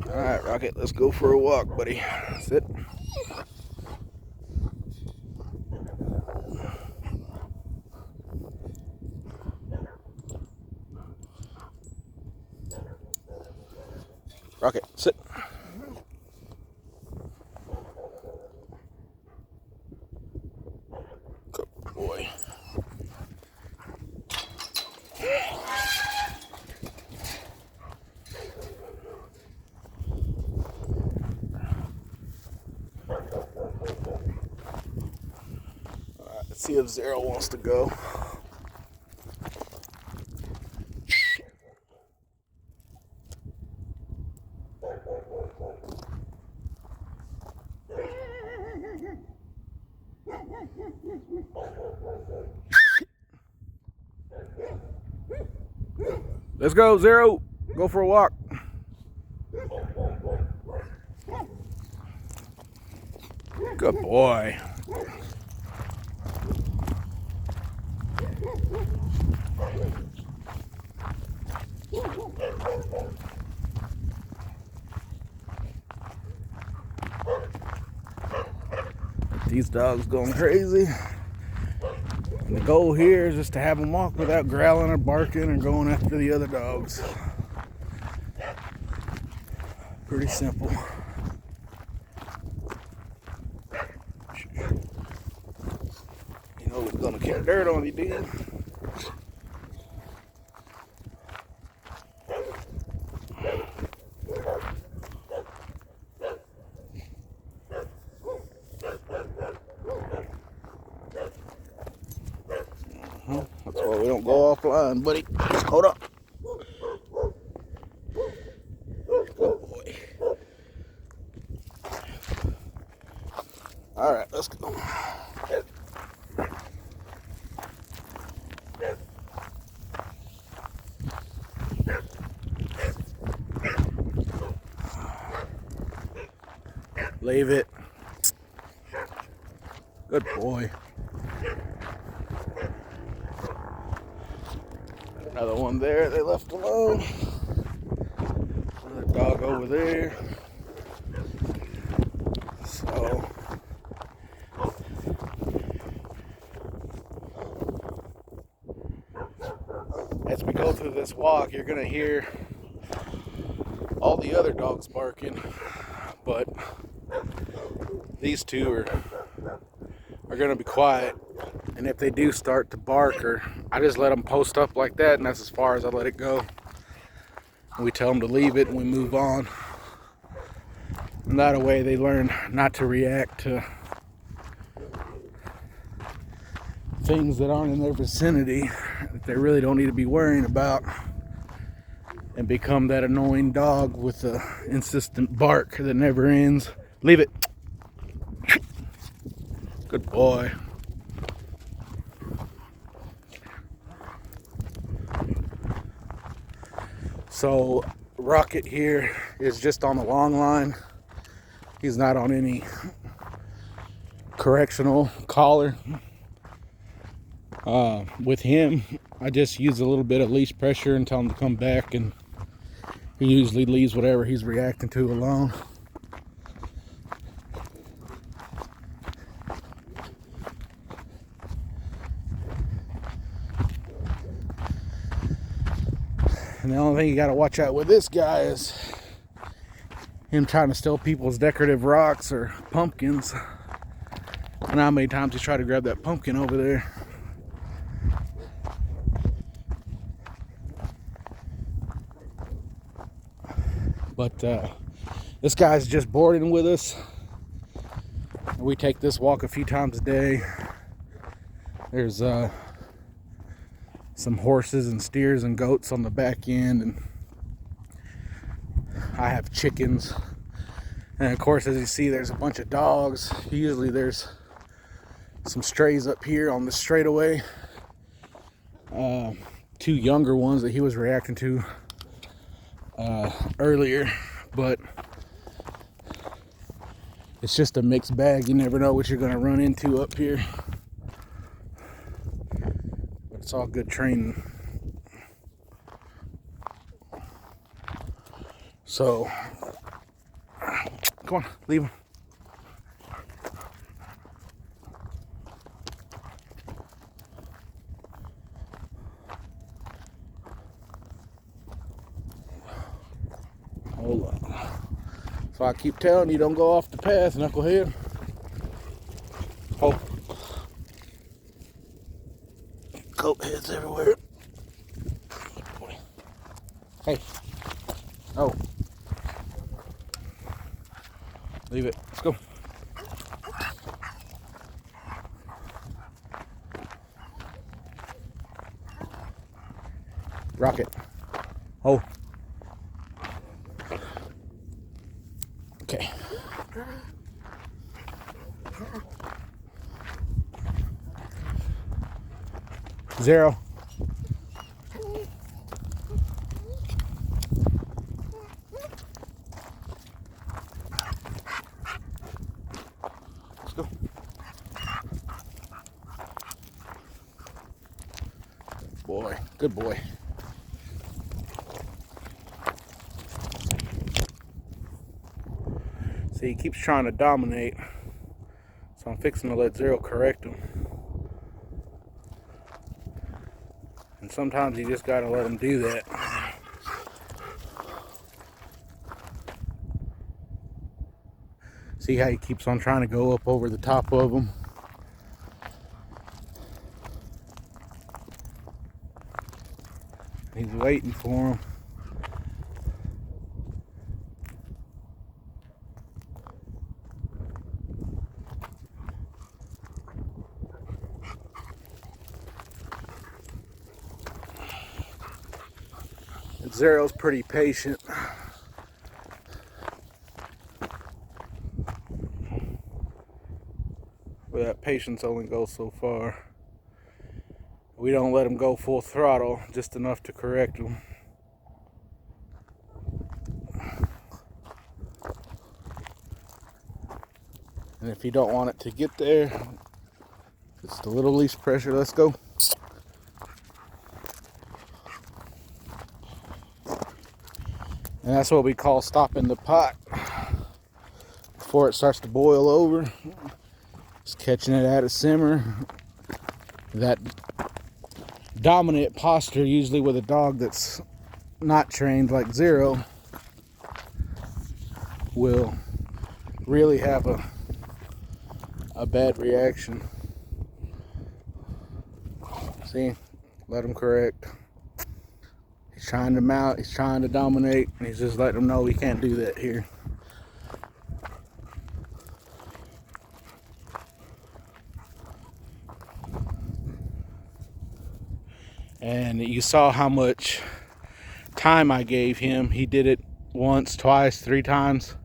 All right, Rocket, let's go for a walk, buddy. Sit. Rocket, sit. Good boy. All right, let's see if Zero wants to go. Let's go, Zero. Go for a walk. Good boy. These dogs going crazy. And the goal here is just to have them walk without growling or barking or going after the other dogs. Pretty simple. You know we're gonna kick dirt on you, dude. That's why we don't go offline, buddy. Hold up. Good boy. All right, let's go. Leave it. Good boy. Another one there they left alone. Another dog over there. So as we go through this walk, you're gonna hear all the other dogs barking, but these two are gonna be quiet. And if they do start to bark, or I just let them post up like that, and that's as far as I let it go. And we tell them to leave it and we move on. And that way they learn not to react to things that aren't in their vicinity that they really don't need to be worrying about, and become that annoying dog with the insistent bark that never ends. Leave it. Good boy. So Rocket here is just on the long line. He's not on any correctional collar. With him, I just use a little bit of leash pressure and tell him to come back, and he usually leaves whatever he's reacting to alone. And the only thing you got to watch out with this guy is him trying to steal people's decorative rocks or pumpkins. And how many times he's tried to grab that pumpkin over there. But this guy's just boarding with us. We take this walk a few times a day. There's some horses and steers and goats on the back end, and I have chickens. And of course, as you see, there's a bunch of dogs. Usually there's some strays up here on the straightaway. Two younger ones that he was reacting to earlier, but it's just a mixed bag. You never know what you're going to run into up here. But it's all good training. So Come on, leave him. Hold on. So I keep telling you, don't go off the path, knucklehead. Oh. Coat heads everywhere. Hey. Oh. Leave it. Let's go. Rocket. Oh. Okay. Zero. Let's go. Boy, good boy. See, he keeps trying to dominate, so I'm fixing to let Zero correct him. And sometimes you just gotta let him do that. See how he keeps on trying to go up over the top of him? He's waiting for him. Zero's pretty patient. But that patience only goes so far. We don't let him go full throttle, just enough to correct him. And if you don't want it to get there, just a little least pressure. Let's go. And that's what we call stopping the pot before it starts to boil over. Just catching it at a simmer. That dominant posture, usually with a dog that's not trained like Zero, will really have a bad reaction. See, let him correct. He's trying to mount, he's trying to dominate, and he's just letting him know he can't do that here. And you saw how much time I gave him. He did it once, twice, 3 times,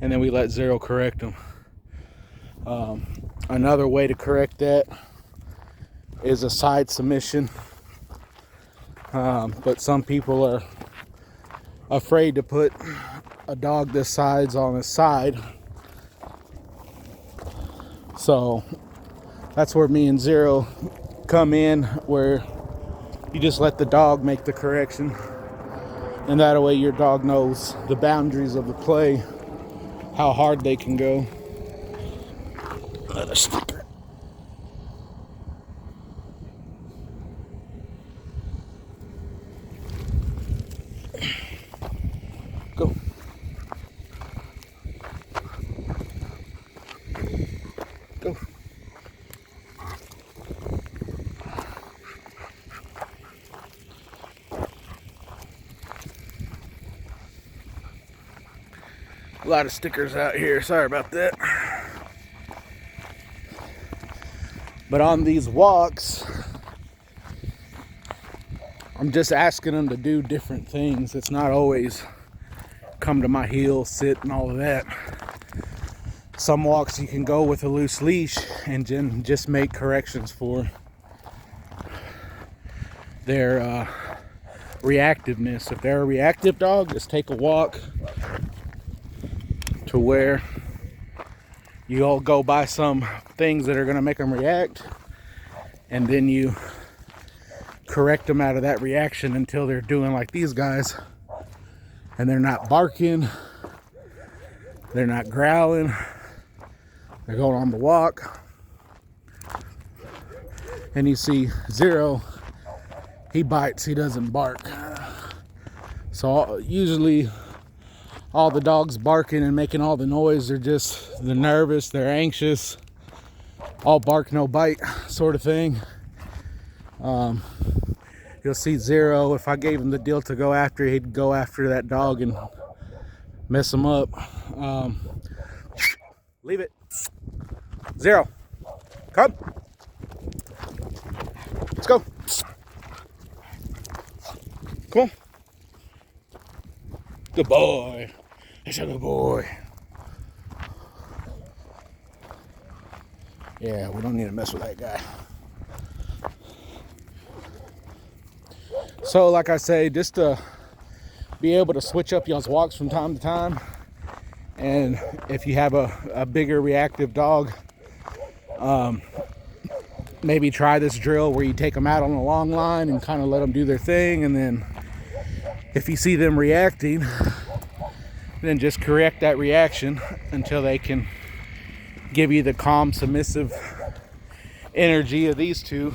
and then we let Zero correct him. Another way to correct that is a side submission. But some people are afraid to put a dog this size on his side. So that's where me and Zero come in, where you just let the dog make the correction. And that way your dog knows the boundaries of the play, how hard they can go. Another sticker. Go. Go. A lot of stickers out here, sorry about that. But on these walks, I'm just asking them to do different things. It's not always come to my heel, sit, and all of that. Some walks you can go with a loose leash and just make corrections for their reactiveness. If they're a reactive dog, just take a walk to where you all go by some things that are going to make them react, and then you correct them out of that reaction until they're doing like these guys, and they're not barking, They're not growling. They're going on the walk. And you see Zero, he bites, he doesn't bark. So usually all the dogs barking and making all the noise, they're nervous, they're anxious, all bark, no bite sort of thing. You'll see Zero, if I gave him the deal to go after, he'd go after that dog and mess him up. Leave it. Zero, come. Let's go. Come on. Good boy. That's a good boy. Yeah, we don't need to mess with that guy. So, like I say, just to be able to switch up y'all's walks from time to time. And if you have a bigger reactive dog, maybe try this drill where you take them out on a long line and kind of let them do their thing. And then if you see them reacting, then just correct that reaction until they can give you the calm, submissive energy of these two,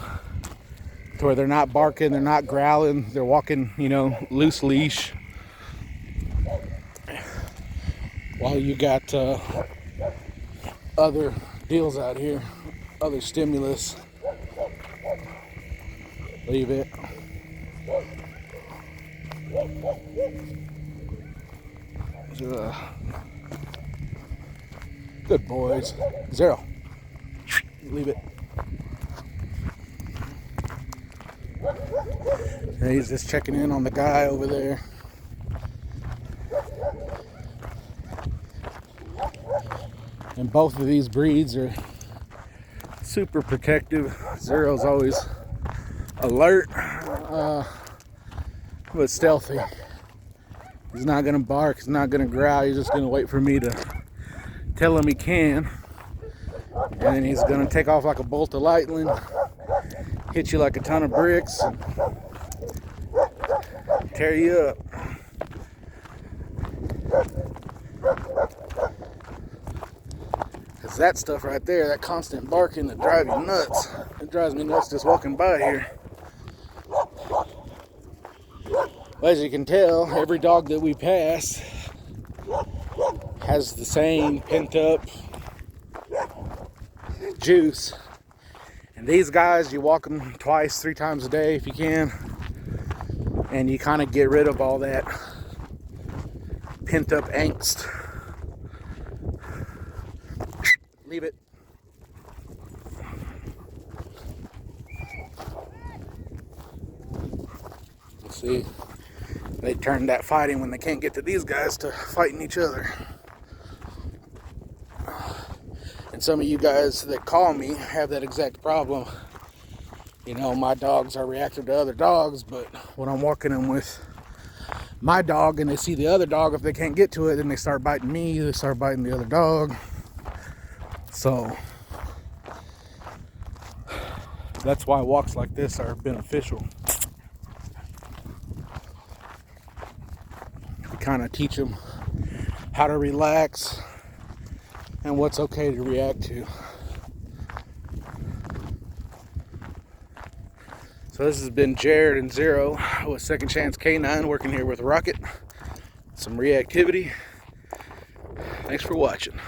to where they're not barking, they're not growling, they're walking, loose leash, while you got other deals out here, other stimulus. Leave it. Good boys. Zero. Leave it. And he's just checking in on the guy over there. And both of these breeds are super protective. Zero's always alert, but stealthy. He's not gonna bark, he's not gonna growl, he's just gonna wait for me to tell him he can. And then he's gonna take off like a bolt of lightning, hit you like a ton of bricks, and tear you up. Cause that stuff right there, that constant barking, that drives you nuts. It drives me nuts just walking by here. As you can tell, every dog that we pass has the same pent up juice. And these guys, you walk them twice, 3 times a day if you can, and you kind of get rid of all that pent up angst. Leave it. Let's see. They turn that fighting when they can't get to these guys to fighting each other. And some of you guys that call me have that exact problem. My dogs are reactive to other dogs, but when I'm walking them with my dog and they see the other dog, if they can't get to it, then they start biting me, they start biting the other dog. So that's why walks like this are beneficial. We kind of teach them how to relax and what's okay to react to. So this has been Jared and Zero with Second Chance K9, working here with Rocket. Some reactivity. Thanks for watching.